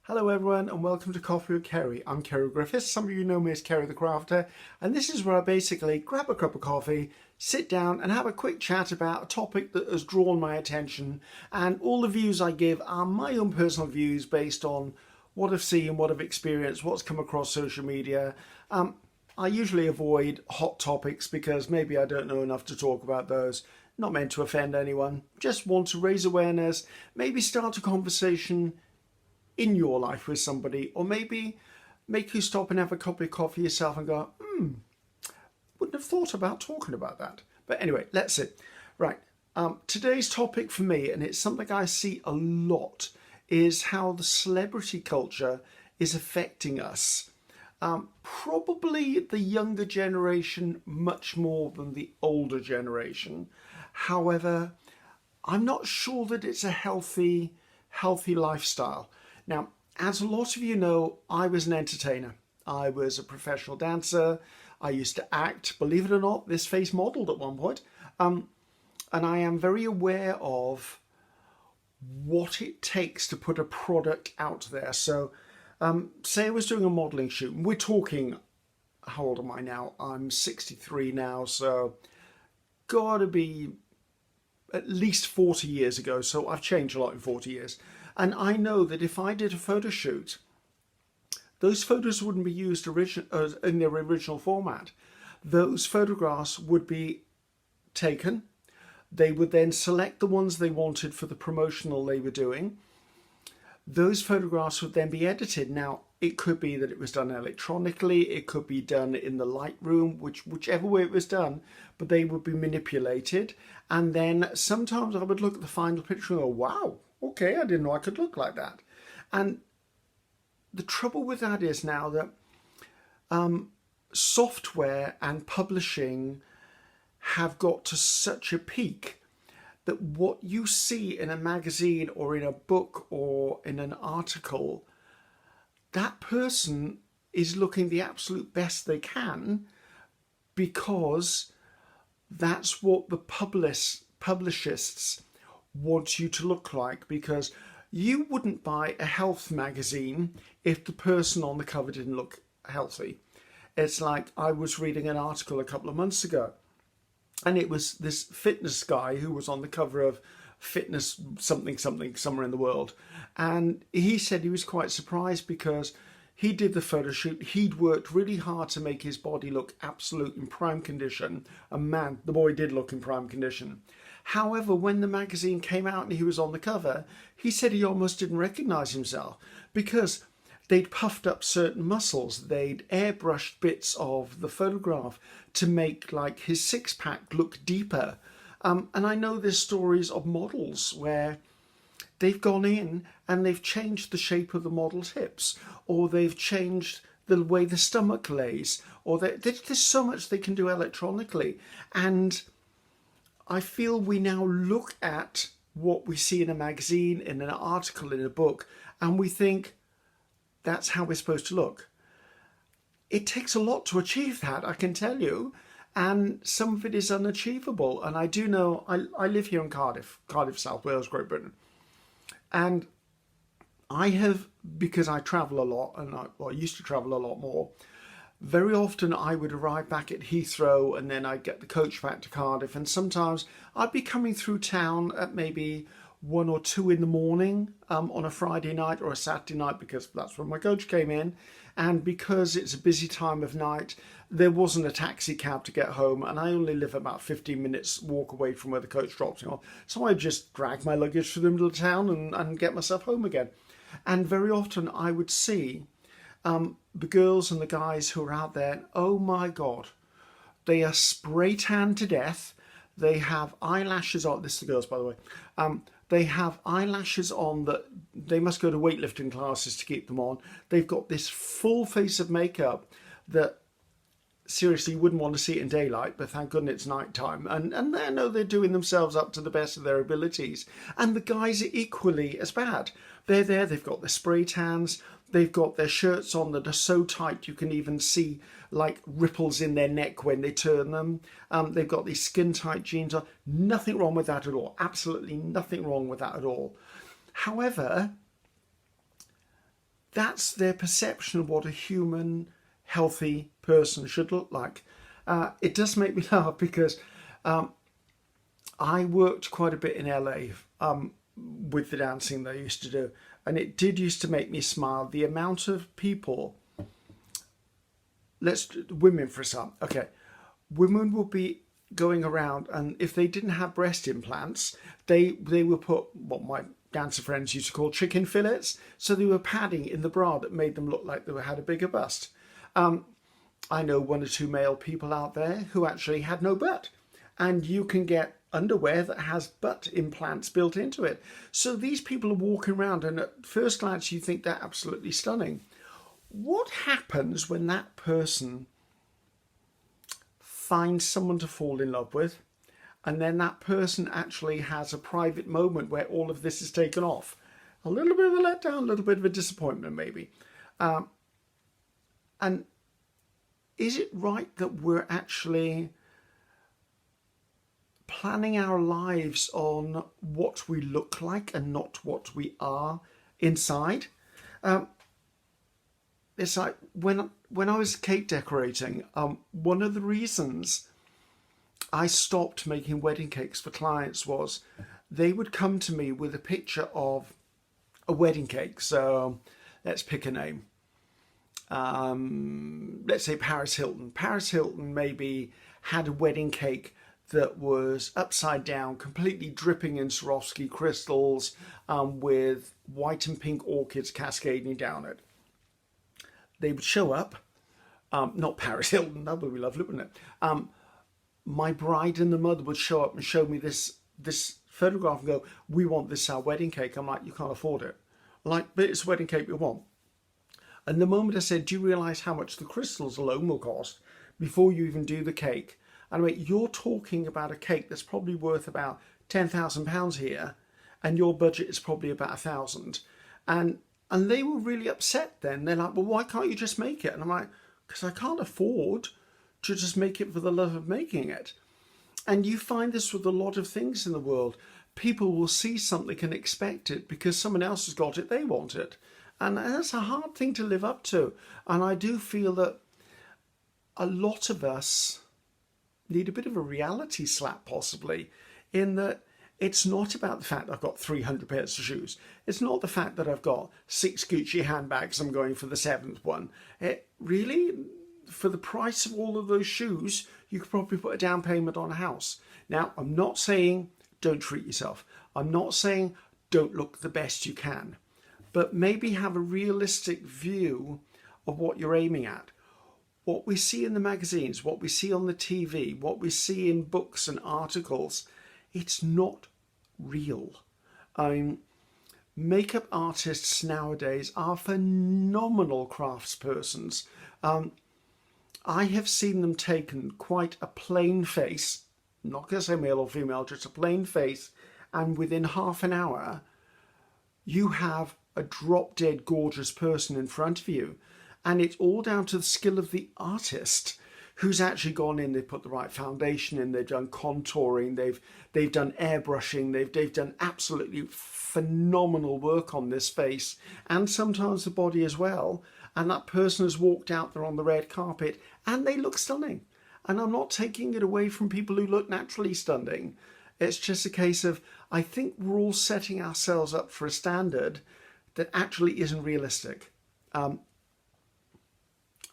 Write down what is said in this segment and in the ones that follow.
Hello everyone and welcome to Coffee with Ceri. I'm Ceri Griffiths, some of you know me as Ceri the Crafter, and this is where I basically grab a cup of coffee, sit down and have a quick chat about a topic that has drawn my attention, and all the views I give are my own personal views based on what I've seen, what I've experienced, what's come across social media. I usually avoid hot topics because maybe I don't know enough to talk about those. Not meant to offend anyone, just want to raise awareness, maybe start a conversation in your life with somebody, or maybe make you stop and have a cup of coffee yourself and go, wouldn't have thought about talking about that. But anyway, let's see. Right, today's topic for me, and it's something I see a lot, is how the celebrity culture is affecting us. Probably the younger generation much more than the older generation. However, I'm not sure that it's a healthy lifestyle. Now, as a lot of you know, I was an entertainer. I was a professional dancer. I used to act, believe it or not, this face modelled at one point. And I am very aware of what it takes to put a product out there. So say I was doing a modelling shoot, and we're talking, how old am I now? I'm 63 now, so gotta be at least 40 years ago. So I've changed a lot in 40 years. And I know that if I did a photo shoot, those photos wouldn't be used in their original format. Those photographs would be taken. They would then select the ones they wanted for the promotional they were doing. Those photographs would then be edited. Now, it could be that it was done electronically. It could be done in the Lightroom, whichever way it was done, but they would be manipulated. And then sometimes I would look at the final picture and go, wow, okay, I didn't know I could look like that. And the trouble with that is now that software and publishing have got to such a peak that what you see in a magazine or in a book or in an article, that person is looking the absolute best they can because that's what the publicists want you to look like, because you wouldn't buy a health magazine if the person on the cover didn't look healthy. It's like I was reading an article a couple of months ago, and it was this fitness guy who was on the cover of Fitness something somewhere in the world, and he said he was quite surprised because he did the photo shoot. He'd worked really hard to make his body look absolute in prime condition, and man, the boy did look in prime condition. However, when the magazine came out and he was on the cover, he said he almost didn't recognize himself because they'd puffed up certain muscles. They'd airbrushed bits of the photograph to make like his six-pack look deeper. And I know there's stories of models where they've gone in and they've changed the shape of the model's hips, or they've changed the way the stomach lays, or there's so much they can do electronically. And I feel we now look at what we see in a magazine, in an article, in a book, and we think that's how we're supposed to look. It takes a lot to achieve that, I can tell you, and some of it is unachievable. And I do know, I live here in Cardiff, South Wales, Great Britain, and I have, because I travel a lot, and I used to travel a lot more, very often I would arrive back at Heathrow and then I'd get the coach back to Cardiff, and sometimes I'd be coming through town at maybe 1 or 2 in the morning on a Friday night or a Saturday night, because that's when my coach came in, and because it's a busy time of night there wasn't a taxi cab to get home, and I only live about 15 minutes walk away from where the coach drops me off, so I just drag my luggage through the middle of town and get myself home again. And very often I would see the girls and the guys who are out there, oh my God, they are spray tanned to death. They have eyelashes on. This is the girls, by the way. They have eyelashes on that they must go to weightlifting classes to keep them on. They've got this full face of makeup that seriously you wouldn't want to see it in daylight, but thank goodness it's nighttime. And I know they're doing themselves up to the best of their abilities. And the guys are equally as bad. They're there, they've got their spray tans, they've got their shirts on that are so tight you can even see like ripples in their neck when they turn them. They've got these skin tight jeans on. Nothing wrong with that at all. Absolutely nothing wrong with that at all. However, that's their perception of what a human, healthy person should look like. It does make me laugh because I worked quite a bit in LA with the dancing that I used to do, and it did used to make me smile. The amount of people, women for some, okay, women will be going around, and if they didn't have breast implants, they would put what my dancer friends used to call chicken fillets. So they were padding in the bra that made them look like they had a bigger bust. I know one or two male people out there who actually had no butt, and you can get underwear that has butt implants built into it. So these people are walking around, and at first glance you think they're absolutely stunning. What happens when that person finds someone to fall in love with, and then that person actually has a private moment where all of this is taken off? A little bit of a letdown, a little bit of a disappointment maybe. And is it right that we're actually planning our lives on what we look like and not what we are inside? It's like when I was cake decorating, one of the reasons I stopped making wedding cakes for clients was they would come to me with a picture of a wedding cake. So let's pick a name. Let's say Paris Hilton. Paris Hilton maybe had a wedding cake that was upside down, completely dripping in Swarovski crystals, with white and pink orchids cascading down it. They would show up, not Paris Hilton, that would be lovely, wouldn't it? My bride and the mother would show up and show me this photograph and go, we want this our wedding cake. I'm like, you can't afford it. I'm like, but it's a wedding cake we want. And the moment I said, do you realise how much the crystals alone will cost before you even do the cake? And I went, you're talking about a cake that's probably worth about £10,000 here, and your budget is probably about 1,000. And they were really upset then. They're like, well, why can't you just make it? And I'm like, because I can't afford to just make it for the love of making it. And you find this with a lot of things in the world. People will see something and expect it because someone else has got it, they want it. And that's a hard thing to live up to. And I do feel that a lot of us need a bit of a reality slap, possibly, in that it's not about the fact I've got 300 pairs of shoes. It's not the fact that I've got 6 Gucci handbags, I'm going for the 7th one. It really, for the price of all of those shoes, you could probably put a down payment on a house. Now, I'm not saying don't treat yourself. I'm not saying don't look the best you can. But maybe have a realistic view of what you're aiming at. What we see in the magazines, what we see on the TV, what we see in books and articles, it's not real. Makeup artists nowadays are phenomenal craftspersons. I have seen them taken quite a plain face, not going to say male or female, just a plain face, and within half an hour, you have a drop-dead gorgeous person in front of you. And it's all down to the skill of the artist who's actually gone in, they've put the right foundation in, they've done contouring, they've done airbrushing, they've done absolutely phenomenal work on this face and sometimes the body as well. And that person has walked out there on the red carpet and they look stunning. And I'm not taking it away from people who look naturally stunning. It's just a case of, I think we're all setting ourselves up for a standard that actually isn't realistic. I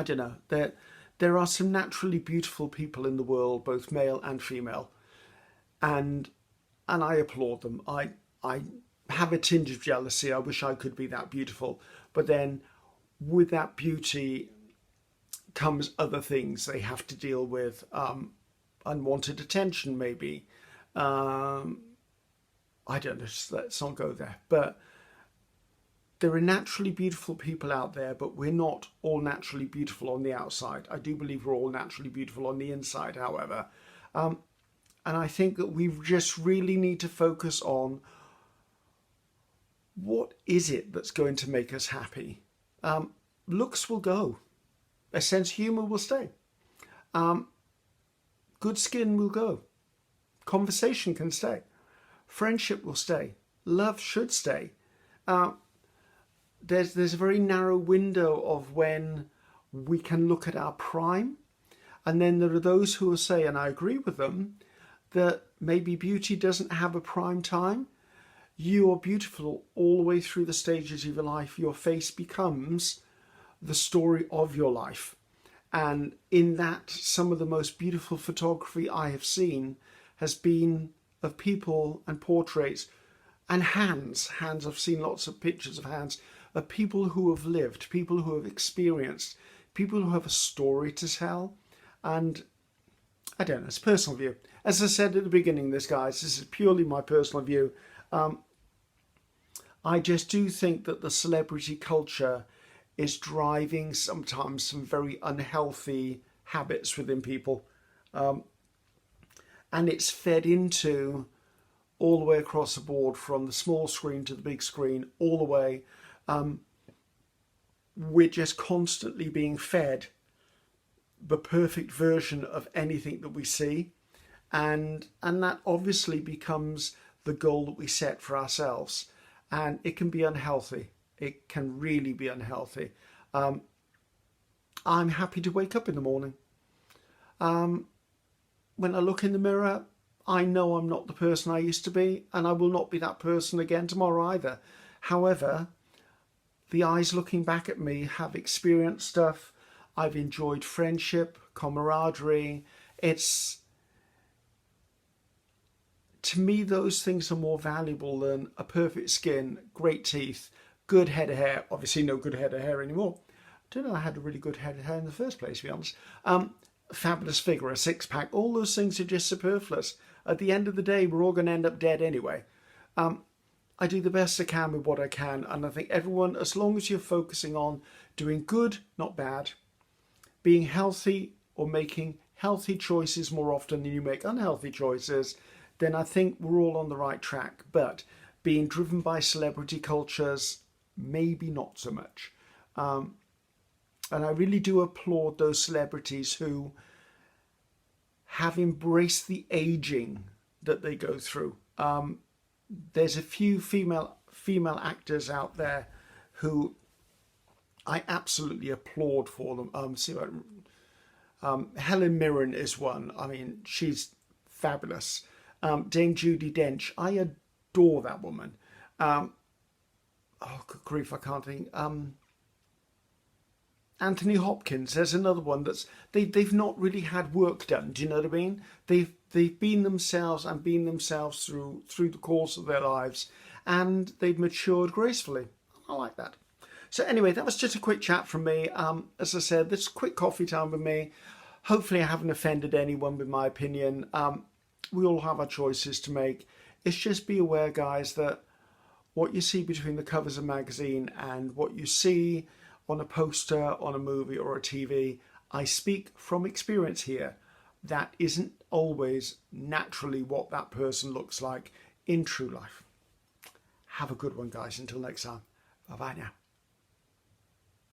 don't know. There are some naturally beautiful people in the world, both male and female, and I applaud them. I have a tinge of jealousy. I wish I could be that beautiful, but then with that beauty comes other things they have to deal with, unwanted attention maybe. I don't know. Let's not go there, but. There are naturally beautiful people out there, but we're not all naturally beautiful on the outside. I do believe we're all naturally beautiful on the inside, however. And I think that we just really need to focus on what is it that's going to make us happy. Looks will go. A sense of humour will stay. Good skin will go. Conversation can stay. Friendship will stay. Love should stay. there's a very narrow window of when we can look at our prime. And then there are those who will say, and I agree with them, that maybe beauty doesn't have a prime time. You are beautiful all the way through the stages of your life. Your face becomes the story of your life. And in that, some of the most beautiful photography I have seen has been of people and portraits and hands. Hands, I've seen lots of pictures of hands, of people who have lived, people who have experienced, people who have a story to tell. And I don't know, it's a personal view. As I said at the beginning of this, guys, this is purely my personal view. I just do think that the celebrity culture is driving sometimes some very unhealthy habits within people. And it's fed into all the way across the board, from the small screen to the big screen, all the way. We're just constantly being fed the perfect version of anything that we see. And that obviously becomes the goal that we set for ourselves. And it can be unhealthy. It can really be unhealthy. I'm happy to wake up in the morning. When I look in the mirror, I know I'm not the person I used to be, and I will not be that person again tomorrow either. However, the eyes looking back at me have experienced stuff. I've enjoyed friendship, camaraderie. To me, those things are more valuable than a perfect skin, great teeth, good head of hair. Obviously, no good head of hair anymore. I don't know I had a really good head of hair in the first place, to be honest. Fabulous figure, a six-pack. All those things are just superfluous. At the end of the day, we're all going to end up dead anyway. I do the best I can with what I can. And I think everyone, as long as you're focusing on doing good, not bad, being healthy or making healthy choices more often than you make unhealthy choices, then I think we're all on the right track. But being driven by celebrity cultures, maybe not so much. And I really do applaud those celebrities who have embraced the aging that they go through. There's a few female actors out there who I absolutely applaud for them. Helen Mirren is one. I mean, she's fabulous. Dame Judi Dench, I adore that woman. Oh, good grief, I can't think. Anthony Hopkins, there's another one that's they've not really had work done. Do you know what I mean? They've been themselves and been themselves through the course of their lives, and they've matured gracefully. I like that. So anyway, that was just a quick chat from me. As I said, this quick coffee time with me. Hopefully I haven't offended anyone with my opinion. We all have our choices to make. It's just be aware, guys, that what you see between the covers of a magazine and what you see on a poster, on a movie or a TV, I speak from experience here. That isn't always naturally what that person looks like in true life. Have a good one, guys. Until next time. Bye-bye now.